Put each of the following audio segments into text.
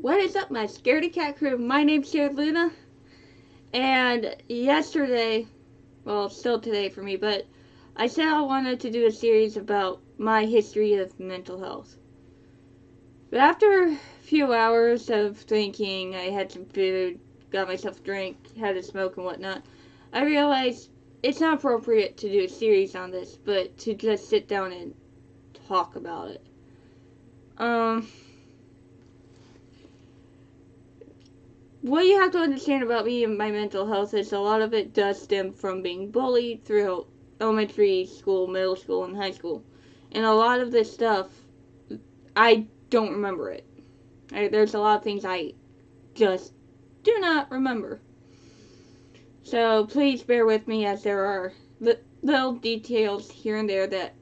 What is up, my scaredy cat crew? My name's ScaredLuna, and yesterday, well, still today for me, but I said I wanted to do a series about my history of mental health. But after a few hours of thinking, I had some food, got myself a drink, had a smoke and whatnot, I realized it's not appropriate to do a series on this, but to just sit down and talk about it. What you have to understand about me and my mental health is a lot of it does stem from being bullied throughout elementary school, middle school, and high school. And a lot of this stuff, I don't remember it. There's a lot of things I just do not remember. So please bear with me, as there are little details here and there that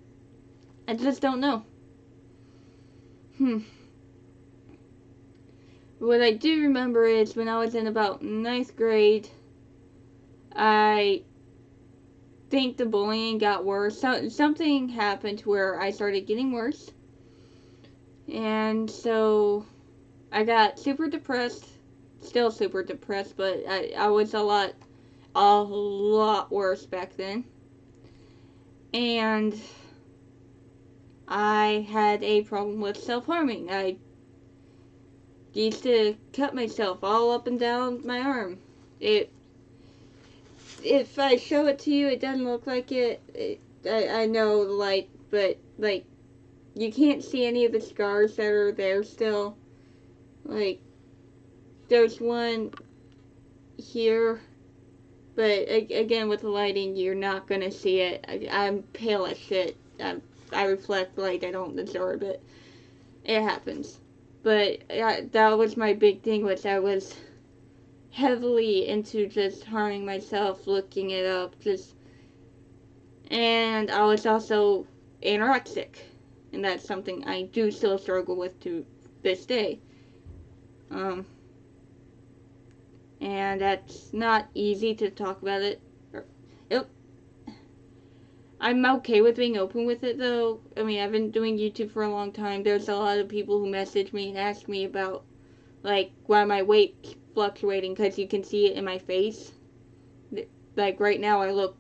I just don't know. What I do remember is when I was in about 9th grade, I think the bullying got worse. Something happened where I started getting worse. And so I got super depressed. Still super depressed, but I was a lot worse back then. And I had a problem with self-harming. I used to cut myself all up and down my arm. If I show it to you, it doesn't look like it. I know the light, but like you can't see any of the scars that are there still. Like there's one here, but again with the lighting, you're not gonna see it. I'm pale as shit. I reflect light I don't deserve it. It happens. But that was my big thing, was I was heavily into just harming myself, looking it up, and I was also anorexic, and that's something I do still struggle with to this day. And that's not easy to talk about it. I'm okay with being open with it, though. I mean, I've been doing YouTube for a long time. There's a lot of people who message me and ask me about, like, why my weight's fluctuating, because you can see it in my face. Like, right now I look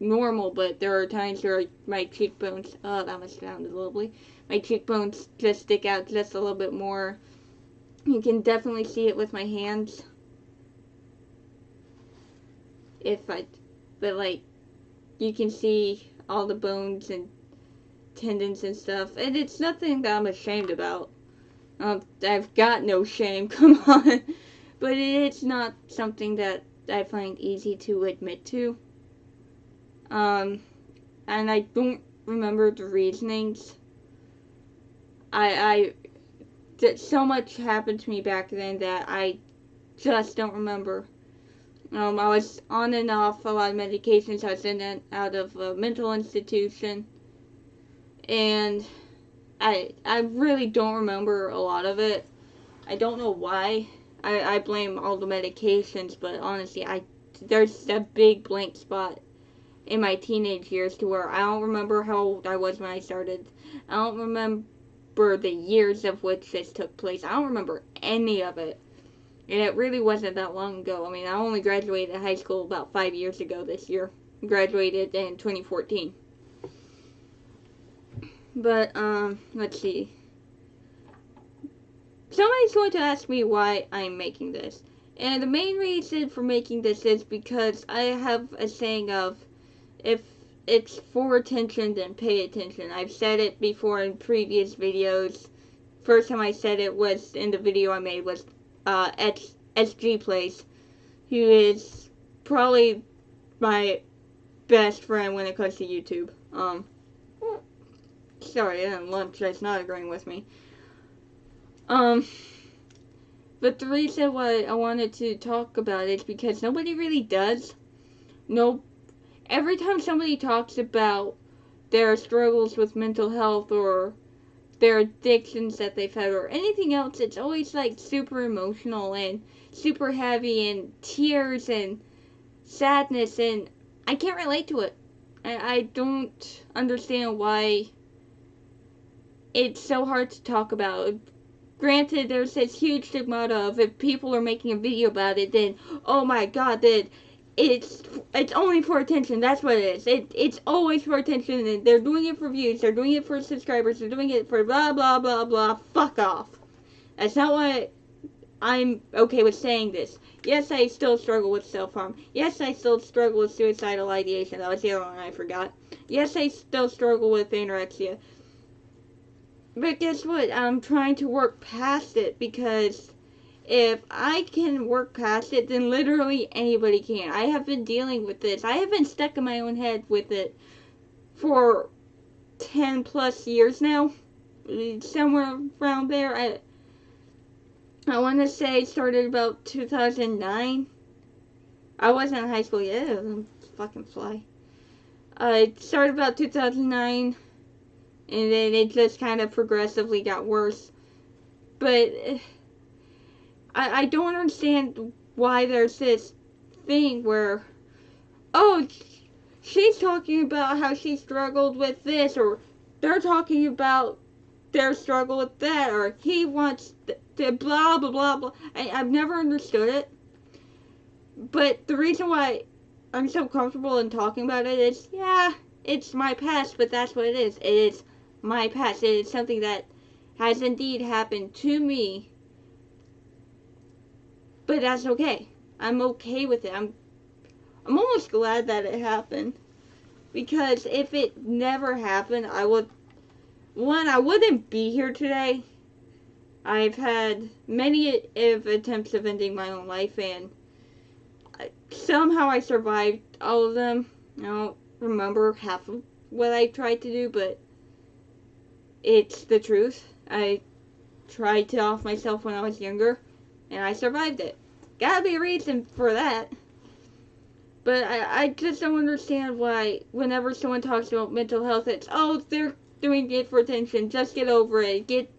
normal, but there are times where my cheekbones, oh, that must sound lovely. My cheekbones just stick out just a little bit more. You can definitely see it with my hands. But like, you can see all the bones and tendons and stuff, and it's nothing that I'm ashamed about. I've got no shame, come on. But it's not something that I find easy to admit to. And I don't remember the reasonings. So much happened to me back then that I just don't remember. I was on and off a lot of medications. I was in and out of a mental institution. And I really don't remember a lot of it. I don't know why. I blame all the medications, but honestly, there's a big blank spot in my teenage years to where I don't remember how old I was when I started. I don't remember the years of which this took place. I don't remember any of it. And it really wasn't that long ago. I mean, I only graduated high school about 5 years ago this year. Graduated in 2014. But, let's see. Somebody's going to ask me why I'm making this. And the main reason for making this is because I have a saying of, if it's for attention, then pay attention. I've said it before in previous videos. First time I said it was in the video I made was SG Plays, who is probably my best friend when it comes to YouTube. Sorry, lunch that's not agreeing with me. But the reason why I wanted to talk about it is because nobody really does. Every time somebody talks about their struggles with mental health or their addictions that they've had or anything else, it's always like super emotional and super heavy and tears and sadness, and I can't relate to it. I don't understand why it's so hard to talk about. granted, there's this huge stigma of if people are making a video about it, then oh my god, that it's only for attention. That's what it is. It's always for attention, and they're doing it for views. They're doing it for subscribers. They're doing it for blah blah blah blah. Fuck off. That's not why I'm okay with saying this. Yes, I still struggle with self-harm. Yes, I still struggle with suicidal ideation. That was the other one I forgot. Yes, I still struggle with anorexia. But guess what? I'm trying to work past it, because if I can work past it, then literally anybody can. I have been dealing with this. I have been stuck in my own head with it for 10 plus years now. Somewhere around there. I want to say it started about 2009. I wasn't in high school yet. I'm fucking fly. It started about 2009, and then it just kind of progressively got worse. But I don't understand why there's this thing where, oh, she's talking about how she struggled with this, or they're talking about their struggle with that, or he wants to blah blah blah blah. I've never understood it, but the reason why I'm so comfortable in talking about it is, yeah, it's my past, but that's what it is. It is my past. It is something that has indeed happened to me, but that's okay. I'm okay with it. I'm almost glad that it happened, because if it never happened, I wouldn't be here today. I've had many attempts of ending my own life, and somehow I survived all of them. I don't remember half of what I tried to do, but it's the truth. I tried to off myself when I was younger, and I survived it. Gotta be a reason for that. But I just don't understand why whenever someone talks about mental health, it's, oh, they're doing it for attention. Just get over it.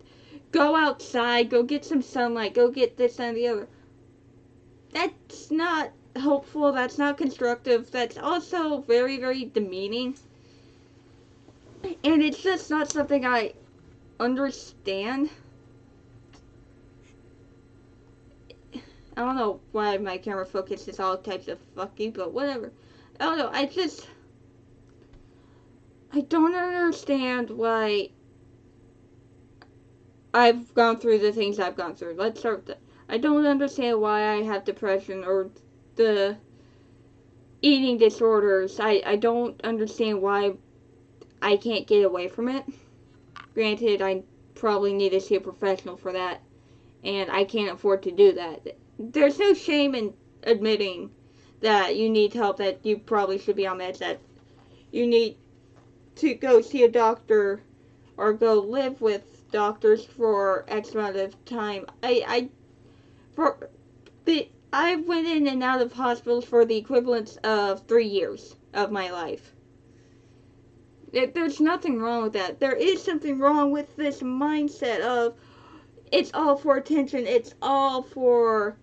Go outside. Go get some sunlight. Go get this and the other. That's not hopeful. That's not constructive. That's also very, very demeaning. And it's just not something I understand. I don't know why my camera focuses all types of fucky, but whatever. I don't know. I don't understand why I've gone through the things I've gone through. Let's start with that. I don't understand why I have depression or the eating disorders. I don't understand why I can't get away from it. Granted, I probably need to see a professional for that, and I can't afford to do that. There's no shame in admitting that you need help, that you probably should be on meds, that you need to go see a doctor or go live with doctors for X amount of time. I went in and out of hospitals for the equivalent of 3 years of my life. There's nothing wrong with that. There is something wrong with this mindset of, it's all for attention, it's all for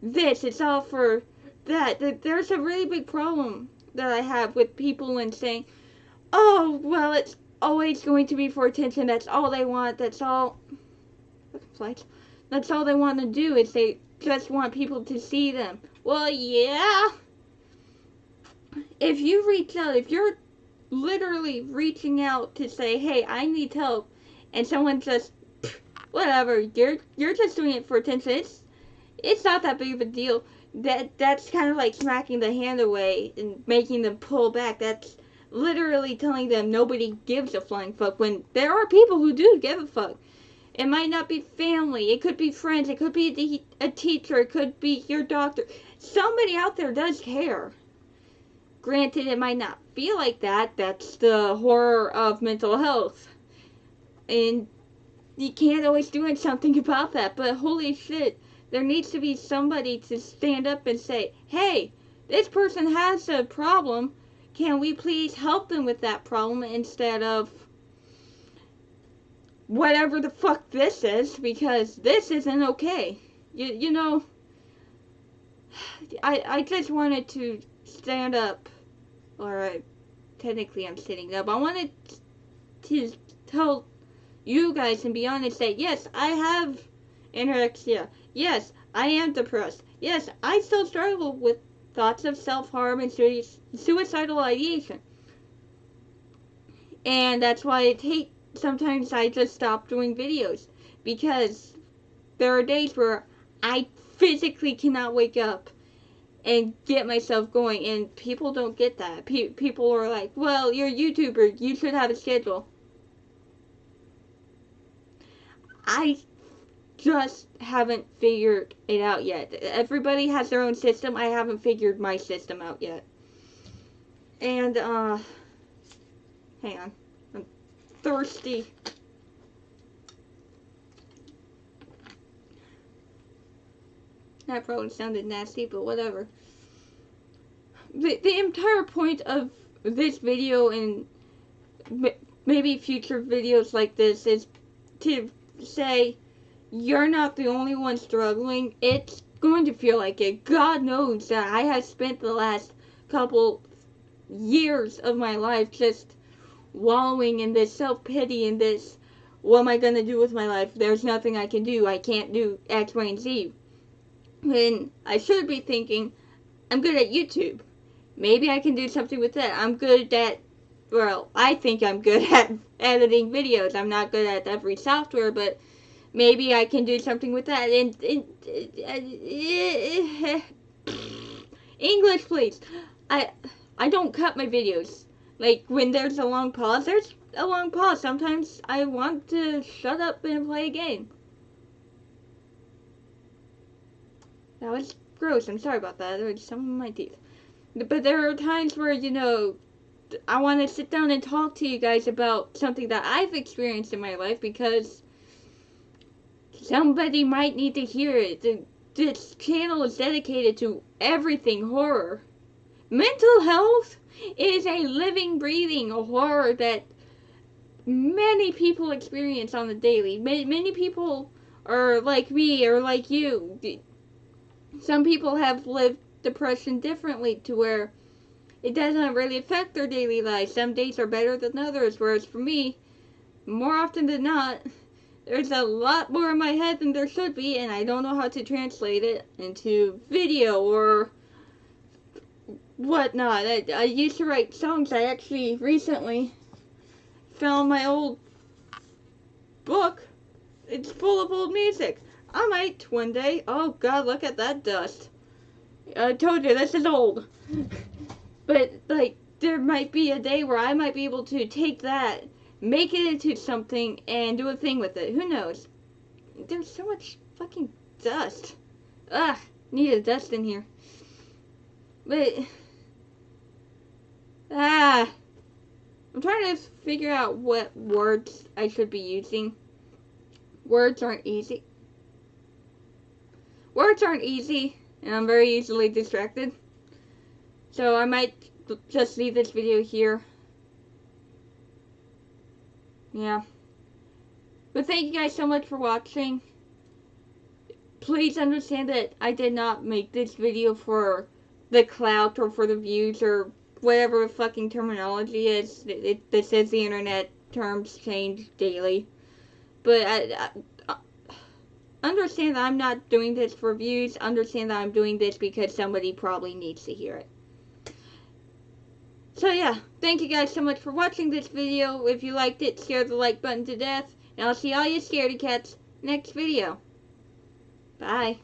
this, it's all for that. There's a really big problem that I have with people and saying, oh, well, it's always going to be for attention, that's all they want, that's all they want to do, is they just want people to see them. Well, yeah, if you reach out, if you're literally reaching out to say, hey, I need help, and someone just, whatever, you're just doing it for attention, it's not that big of a deal. That's kind of like smacking the hand away and making them pull back. That's literally telling them nobody gives a flying fuck, when there are people who do give a fuck. It might not be family, it could be friends, it could be a teacher, it could be your doctor. Somebody out there does care. Granted, it might not feel like that. That's the horror of mental health. And you can't always do something about that, but holy shit, there needs to be somebody to stand up and say, hey, this person has a problem, can we please help them with that problem, instead of whatever the fuck this is, because this isn't okay. You know, I just wanted to stand up, or technically I'm sitting up. I wanted to tell you guys and be honest that yes, I have anorexia. Yes, I am depressed. Yes, I still struggle with thoughts of self-harm and suicidal ideation. And that's why sometimes I just stop doing videos. Because there are days where I physically cannot wake up and get myself going, and people don't get that. People are like, well, you're a YouTuber, you should have a schedule. I just haven't figured it out yet. Everybody has their own system. I haven't figured my system out yet. And, hang on. I'm thirsty. That probably sounded nasty, but whatever. The entire point of this video and maybe future videos like this is to say, you're not the only one struggling. It's going to feel like it. God knows that I have spent the last couple years of my life just wallowing in this self-pity and this, what am I going to do with my life? There's nothing I can do. I can't do X, Y, and Z. When I should be thinking, I'm good at YouTube. Maybe I can do something with that. I'm good at, well, I think I'm good at editing videos. I'm not good at every software, but maybe I can do something with that. English, please. I don't cut my videos. Like, when there's a long pause, there's a long pause. Sometimes I want to shut up and play a game. That was gross. I'm sorry about that. There was some in my teeth. But there are times where, you know, I want to sit down and talk to you guys about something that I've experienced in my life, because somebody might need to hear it. This channel is dedicated to everything horror. Mental health is a living, breathing horror that many people experience on the daily. Many people are like me or like you. Some people have lived depression differently to where it doesn't really affect their daily life. Some days are better than others, whereas for me, more often than not, there's a lot more in my head than there should be, and I don't know how to translate it into video or whatnot. I used to write songs. I actually recently found my old book. It's full of old music. I might one day. Oh God, look at that dust. I told you, this is old. But, like, there might be a day where I might be able to take that, make it into something, and do a thing with it. Who knows? There's so much fucking dust. Ugh, need a dust in here. But, I'm trying to figure out what words I should be using. Words aren't easy. Words aren't easy, and I'm very easily distracted. So I might just leave this video here. Yeah. But thank you guys so much for watching. Please understand that I did not make this video for the clout or for the views or whatever fucking terminology is. This is the internet. Terms change daily. But I understand that I'm not doing this for views. Understand that I'm doing this because somebody probably needs to hear it. So yeah, thank you guys so much for watching this video. If you liked it, share the like button to death. And I'll see all you scaredy cats next video. Bye.